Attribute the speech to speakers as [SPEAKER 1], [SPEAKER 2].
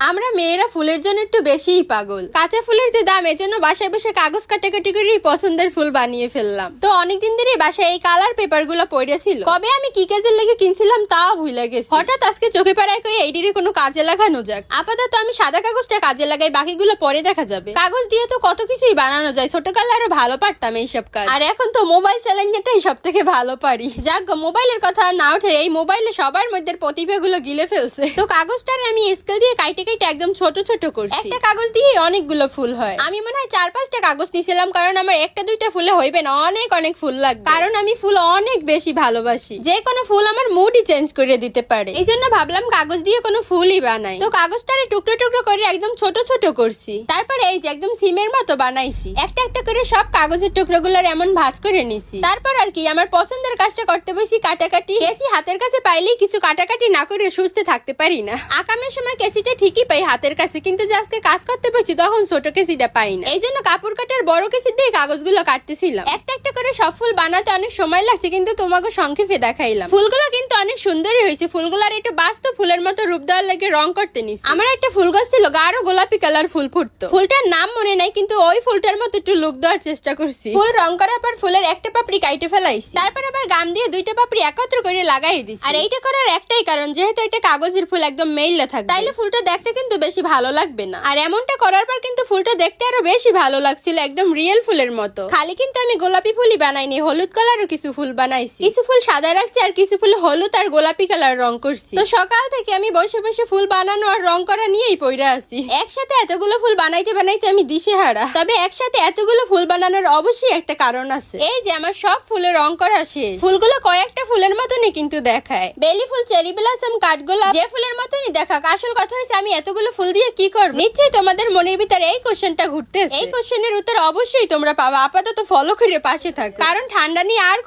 [SPEAKER 1] আমরা মেয়েরা ফুলের জন্য একটু বেশিই পাগল। কাঁচা ফুলের যে দাম, এজন্য বাসায় বসে কাগজ কাটাকাটি করে পছন্দের ফুল বানিয়ে ফেললাম। তো অনেকদিন ধরে বাসায় এই কালার পেপার গুলা পড়েছিল। কবে আমি কি কাজের লেগে কিনছিলাম তাও ভুলে গেছি। হঠাৎ আজকে চোখে পড়ায় কই এইটির কোনো কাজে লাগানো যাক। আপাতত আমি সাদা কাগজটা কাজে লাগাই, বাকিগুলো পরে দেখা যাবে। কাগজ দিয়ে তো কত কিছুই বানানো যায়, ছোটকালে আরো ভালো পারতাম এইসব কাজ। আর এখন তো মোবাইল চালানোটাই সব থেকে ভালো পারি। যাক, মোবাইলের কথা না উঠে এই মোবাইলে সবার মধ্যে প্রতিভাগুলো গিলে ফেলছে। তো কাগজটার আমি স্কেল দিয়ে কাইটে একদম ছোট ছোট করছি। একটা কাগজ দিয়ে অনেকগুলো ফুল হয়। আমি মনে হয় 4-5টা কাগজ নিয়েছিলাম, কারণ আমার একটা দুইটা ফুলে হইবে না, অনেক অনেক ফুল লাগবে। কারণ আমি ফুল অনেক বেশি ভালোবাসি। যে কোনো ফুল আমার মুডই চেঞ্জ করে দিতে পারে। এই জন্য ভাবলাম কাগজ দিয়ে কোনো ফুলই বানাই। তো কাগজটারে টুকরো টুকরো করে একদম ছোট ছোট করছি। তারপরে এই যে একদম সিমের মতো বানাইছি। একটা একটা করে সব কাগজের টুকরোগুলোর এমন ভাঁজ করে নিছি। তারপর আর কি আমার পছন্দের কাজটা করতে বসি, কাটাকাটি। কেচি হাতের কাছে পাইলেই কিছু কাটাকাটি না করে সুস্থ থাকতে পারি না। আকামের সময় কেচিটা ঠিকই পাই হাতের কাছে, কিন্তু যে আজকে কাজ করতে বসি তখন ছোট কেচিটা পাই না। এই জন্য কাপড় কাটার বড় কেচি দিয়ে কাগজগুলো কাটতেছিলাম। একটা একটা করে সব ফুল বানাতে অনেক সময় লাগছে, কিন্তু তোমাকে সংক্ষেপে দেখাইলাম। ফুলগুলো কিন্তু অনেক সুন্দরই হয়েছে। ফুলগুলোর একটু বাস্তব ফুলের মতো রূপ দেওয়ার লাগে রং করতে নিছি। আমার একটা ফুল গাছ ছিল, গাঢ় গোলাপি কালার ফুল ফুটতো। ফুলটার নাম মনে নাই, কিন্তু ওই ফুলটার মতো একটু লুক দেওয়ার চেষ্টা করছি। ফুল রং করার পর ফুলের একটা পাপড়ি কাইটে ফেলাইছি। তারপর আবার গাম দিয়ে দুইটা পাপড়ি একত্র করে লাগাই দিছি। আর এইটা করার একটাই কারণ, যেহেতু এটা কাগজের ফুল একদম মেইলে থাকবে, তাইলে ফুলটা দেখতে কিন্তু বেশি ভালো লাগবে না। আর এমনটা করার পর কিন্তু ফুলটা দেখতে আরো বেশি ভালো লাগছিল, একদম রিয়েল ফুলের মতো। খালি কিন্তু আমি গোলাপি ফুলই বানাইনি, হলুদ কালারও কিছু ফুল বানাইছি। কিছু ফুল সাদা রাখছি আর কিছু ফুল হলুদ আর গোলাপি কালার রং করছি। তো সকাল থেকে আমি বসে বসে ফুল বানানো আর রং করা নিয়েই পড়ে আছি। একসাথে এতগুলো ফুল বানাইতে বানাইতে আমি দিশেহারা। তবে একসাথে এতগুলো ফুল বানানোর অবশ্যই একটা কারণ আছে। এই যে আমার সব ফুলে রং করা শেষ। ফুলগুলো কয়েকটা ফুলের মতনই কিন্তু দেখায়। বেলি ফুল, চেরি ব্লসম, কাঠগোলাপ, যে ফুলের মতনই দেখাক, আসল কথা হচ্ছে আমি এতগুলো ফুল দিয়ে কি করব। নিশ্চয়ই তোমাদের মনের ভিতরে এই কোশ্চেনটা ঘুরতেছে। এই কোশ্চেনের উত্তর অবশ্যই তোমরা পাবা। আপাতত ফলো করে পাশে থাকো, কারণ ঠান্ডা নিয়ে আর